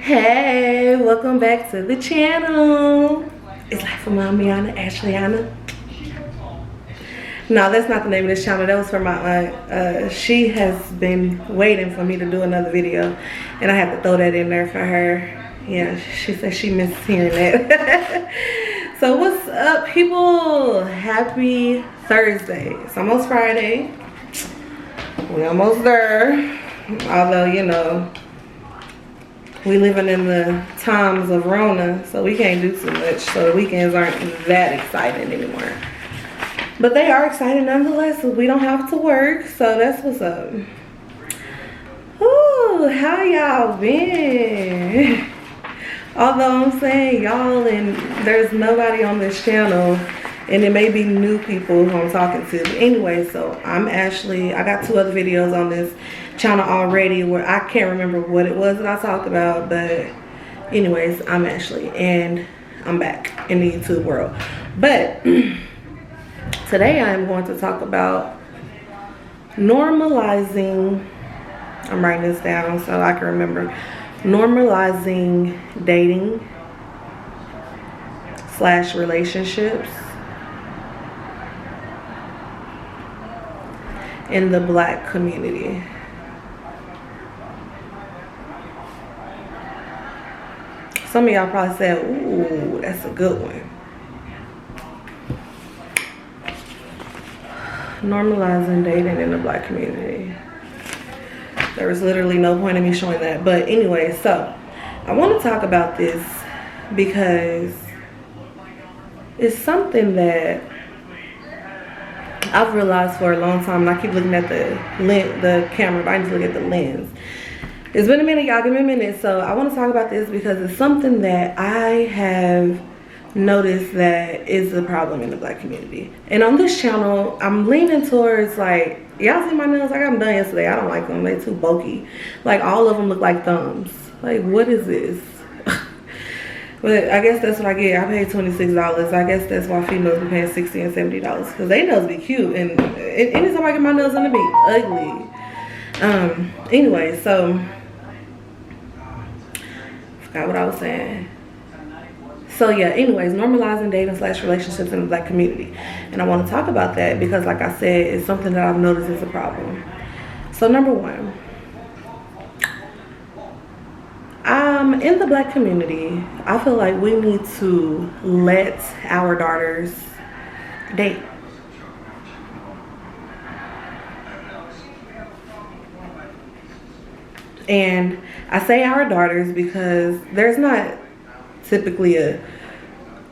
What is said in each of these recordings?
Hey, welcome back to the channel. It's Life with Mom, Miana, Ashleyanna. No, that's not the name of this channel. That was for my aunt. She has been waiting for me to do another video, and I had to throw that in there for her. Yeah, she said she missed hearing that. So what's up, people? Happy Thursday. It's almost Friday. We're almost there. Although, you know, we living in the times of Rona, so we can't do too much. So the weekends aren't that exciting anymore. But they are exciting nonetheless. We don't have to work, so that's what's up. Ooh, how y'all been? Although I'm saying y'all, and there's nobody on this channel, and it may be new people who I'm talking to. But anyway, so I'm Ashley. I got 2 other videos on this channel already where I can't remember what it was that I talked about, but anyways, I'm Ashley and I'm back in the YouTube world. But today I'm going to talk about normalizing, I'm writing this down so I can remember, normalizing dating / relationships in the Black community. Some of y'all probably said, ooh, that's a good one. Normalizing dating in the Black community. There was literally no point in me showing that. But anyway, so I want to talk about this because it's something that I've realized for a long time, and I keep looking at the camera, but I need to look at the lens. It's been a minute, y'all, give me a minute. So I want to talk about this because it's something that I have noticed that is a problem in the Black community. And on this channel, I'm leaning towards, like, y'all see my nails? I got them done yesterday. I don't like them. They're too bulky. Like, all of them look like thumbs. Like, what is this? But I guess that's what I get. I paid $26. I guess that's why females be paying $60 and $70 because they nails be cute. And anytime I get my nails done, they be ugly. Anyway, so forgot what I was saying. So yeah, anyways, normalizing dating / relationships in the Black community. And I want to talk about that because, like I said, it's something that I've noticed is a problem. So number 1, in the Black community, I feel like we need to let our daughters date. And I say our daughters because there's not typically a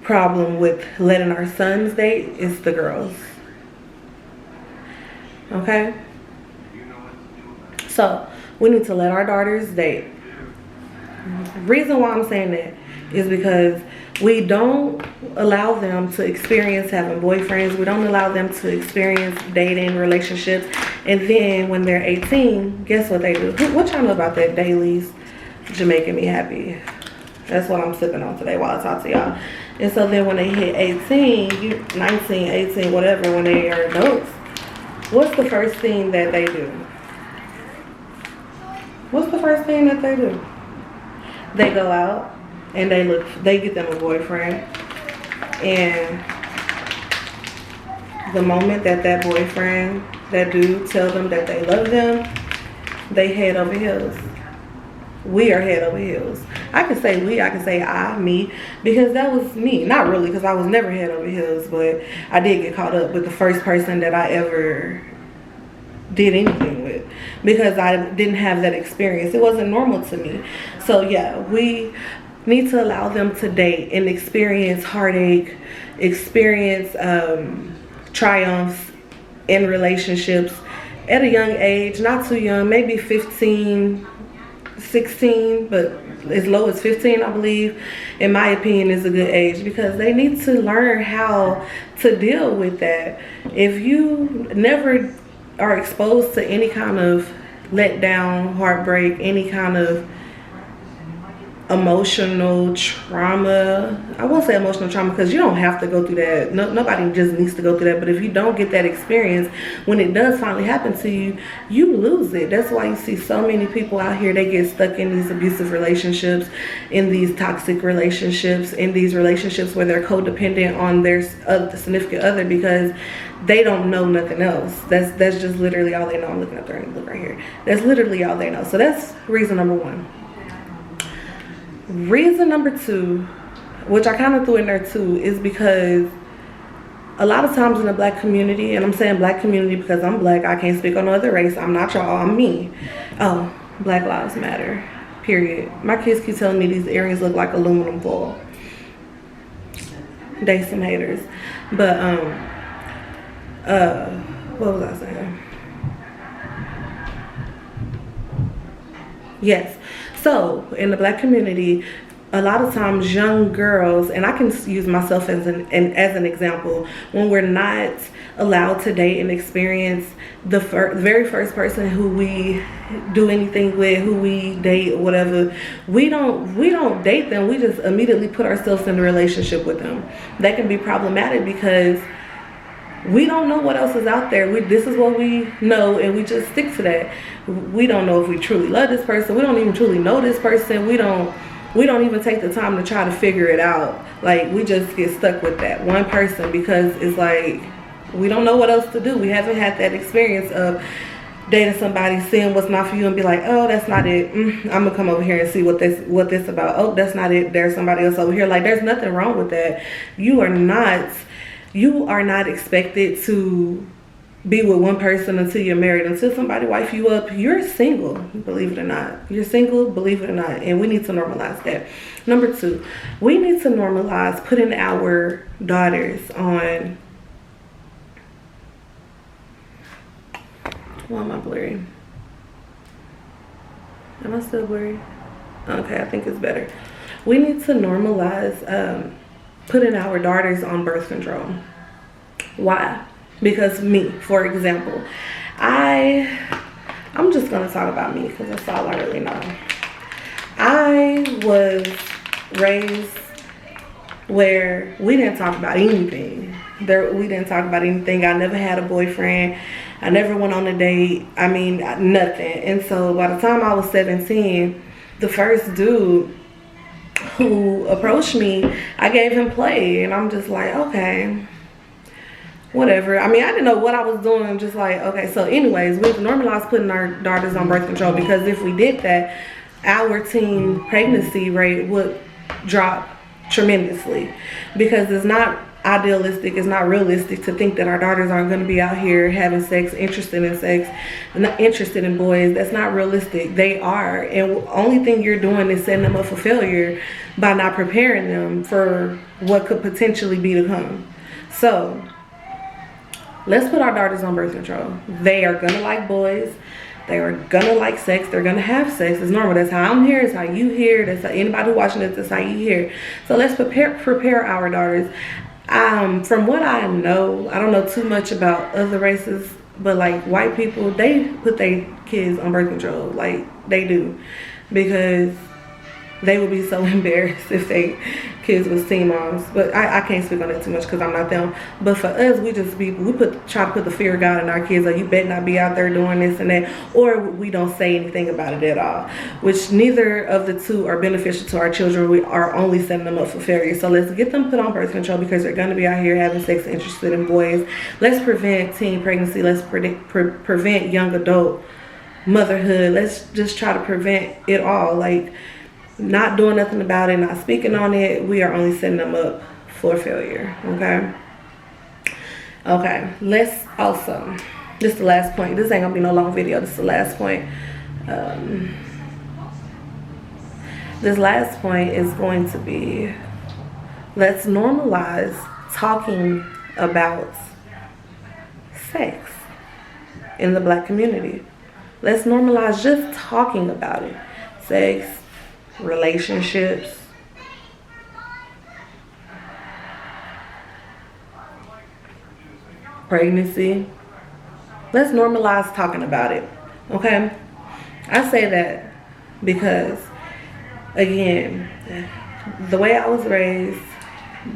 problem with letting our sons date. It's the girls. Okay? So we need to let our daughters date. The reason why I'm saying that is because we don't allow them to experience having boyfriends. We don't allow them to experience dating, relationships. And then when they're 18, guess what they do? What y'all know about that Dailies? Jamaican Me Happy. That's what I'm sipping on today while I talk to y'all. And so then when they hit 18, 19, 18, whatever, when they are adults, what's the first thing that they do? What's the first thing that they do? They go out and they get them a boyfriend. And the moment that boyfriend, that dude, tell them that they love them, they head over heels. We are head over heels. I can say we, I can say me, because that was me. Not really, because I was never head over heels, but I did get caught up with the first person that I ever did anything with, because I didn't have that experience. It wasn't normal to me. So yeah, we need to allow them to date and experience heartache, experience triumphs in relationships at a young age, not too young, maybe 15, 16, but as low as 15, I believe, in my opinion, is a good age, because they need to learn how to deal with that. If you never are exposed to any kind of letdown, heartbreak, any kind of emotional trauma. I won't say emotional trauma because you don't have to go through that. Nobody just needs to go through that. But if you don't get that experience, when it does finally happen to you, you lose it. That's why you see so many people out here, they get stuck in these abusive relationships, in these toxic relationships, in these relationships where they're codependent on their significant other, because they don't know nothing else. That's just literally all they know. I'm looking up there and look right here. That's literally all they know. So that's reason number one. Reason number two, which I kind of threw in there too, is because a lot of times in the black community, and I'm saying black community because I'm black, I can't speak on no other race, I'm not y'all, I'm me. Oh, Black Lives Matter, period. My kids keep telling me these earrings look like aluminum foil. They some haters. But what was I saying? Yes. So in the black community, a lot of times young girls, and I can use myself as an example, when we're not allowed to date and experience the very first person who we do anything with, who we date, whatever, we don't date them. We just immediately put ourselves in a relationship with them. That can be problematic because we don't know what else is out there. This is what we know, and we just stick to that. We don't know if we truly love this person. We don't even truly know this person. We don't even take the time to try to figure it out. Like, we just get stuck with that one person because it's like we don't know what else to do. We haven't had that experience of dating somebody, seeing what's not for you, and be like, oh, that's not it. I'm gonna come over here and see what this about. Oh, that's not it. There's somebody else over here. Like, there's nothing wrong with that. You are not expected to be with one person until you're married. Until somebody wife you up, you're single, believe it or not. You're single, believe it or not. And we need to normalize that. Number two, we need to normalize putting our daughters on... Why am I blurry? Am I still blurry? Okay, I think it's better. We need to normalize putting our daughters on birth control. Why? Because me, for example, I'm just gonna talk about me because that's all I really know. I was raised where we didn't talk about anything. We didn't talk about anything. I never had a boyfriend. I never went on a date. I mean, nothing. And so by the time I was 17, the first dude who approached me, I gave him play, and I'm just like, okay, whatever. I mean, I didn't know what I was doing. Just like, okay. So anyways, we've normalized putting our daughters on birth control, because if we did that, our teen pregnancy rate would drop tremendously, because it's not idealistic, it's not realistic to think that our daughters aren't going to be out here having sex, interested in sex, not interested in boys. That's not realistic. They are, and the only thing you're doing is setting them up for failure by not preparing them for what could potentially be to come. So let's put our daughters on birth control. They are gonna like boys. They are gonna like sex. They're gonna have sex. It's normal. That's how I'm here. It's how you hear. That's how anybody watching this. That's how you hear. So let's prepare our daughters. From what I know, I don't know too much about other races, but like white people, they put their kids on birth control. Like, they do, because they would be so embarrassed if they kids was teen moms. But I can't speak on it too much because I'm not them. But for us, we try to put the fear of God in our kids. Like, you better not be out there doing this and that. Or we don't say anything about it at all, which neither of the two are beneficial to our children. We are only setting them up for failure. So let's get them put on birth control, because they're going to be out here having sex, interested in boys. Let's prevent teen pregnancy. Let's prevent young adult motherhood. Let's just try to prevent it all. Like, not doing nothing about it, not speaking on it, we are only setting them up for failure. Okay, let's also, this is the last point. This ain't gonna be no long video. This is the last point. This last point is going to be, let's normalize talking about sex in the black community. Let's normalize just talking about it. Sex, relationships, pregnancy. Let's normalize talking about it. Okay, I say that because again, the way I was raised,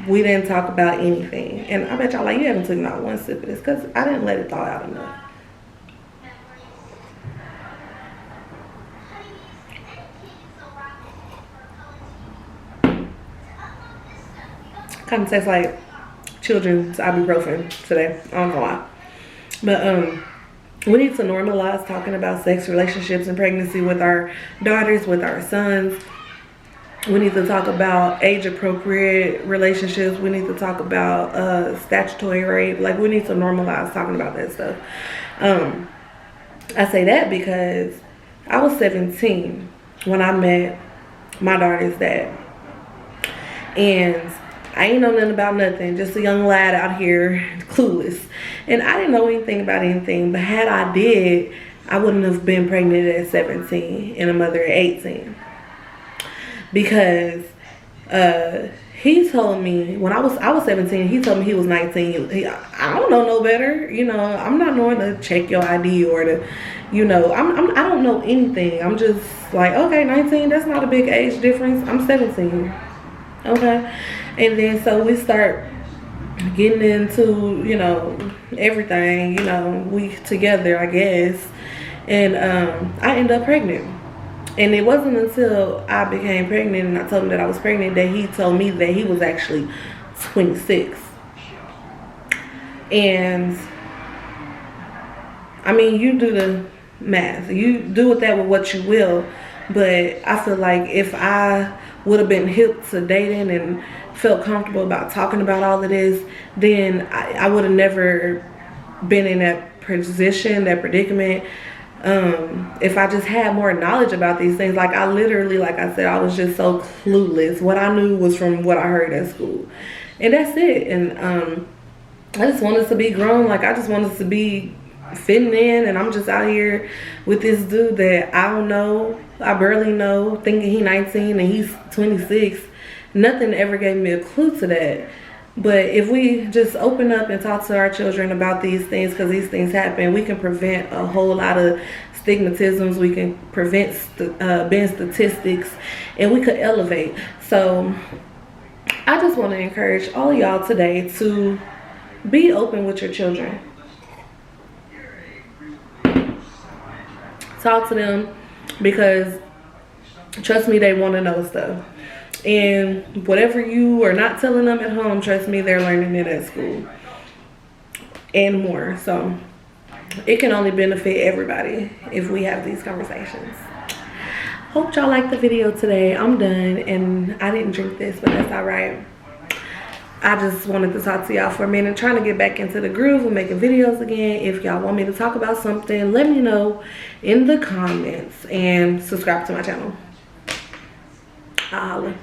we didn't talk about anything. And I bet y'all like, you haven't taken not one sip of this because I didn't let it thaw out enough. Kind of tastes like children's ibuprofen today. I don't know why. But we need to normalize talking about sex, relationships, and pregnancy with our daughters, with our sons. We need to talk about age-appropriate relationships. We need to talk about statutory rape. Like, we need to normalize talking about that stuff. I say that because I was 17 when I met my daughter's dad. And I ain't know nothing about nothing. Just a young lad out here, clueless. And I didn't know anything about anything. But had I did, I wouldn't have been pregnant at 17 and a mother at 18. Because he told me when I was 17, he told me he was 19. I don't know no better, you know. I'm not knowing to check your ID or to, you know. I don't know anything. I'm just like, okay, 19. That's not a big age difference. I'm 17. Okay, and then so we start getting into, you know, everything. You know, we together, I guess, and I ended up pregnant. And it wasn't until I became pregnant and I told him that I was pregnant that he told me that he was actually 26. And I mean, you do the math. You do with that with what you will. But I feel like if I would have been hip to dating and felt comfortable about talking about all of this, then I would have never been in that position, that predicament. If I just had more knowledge about these things. Like, I literally, like I said, I was just so clueless. What I knew was from what I heard at school, and that's it. And I just wanted to be grown. Like, I just wanted to be fitting in, and I'm just out here with this dude that I don't know, I barely know, thinking he 19 and he's 26. Nothing ever gave me a clue to that. But if we just open up and talk to our children about these things, because these things happen, we can prevent a whole lot of stigmatisms. We can prevent being statistics, and we could elevate. So I just want to encourage all of y'all today to be open with your children. Talk to them, because trust me, they want to know stuff. And whatever you are not telling them at home, trust me, they're learning it at school and more. So it can only benefit everybody if we have these conversations. Hope y'all liked the video today. I'm done, and I didn't drink this, but that's all right. I just wanted to talk to y'all for a minute, trying to get back into the groove of making videos again. If y'all want me to talk about something, let me know in the comments, and subscribe to my channel. I'll holla.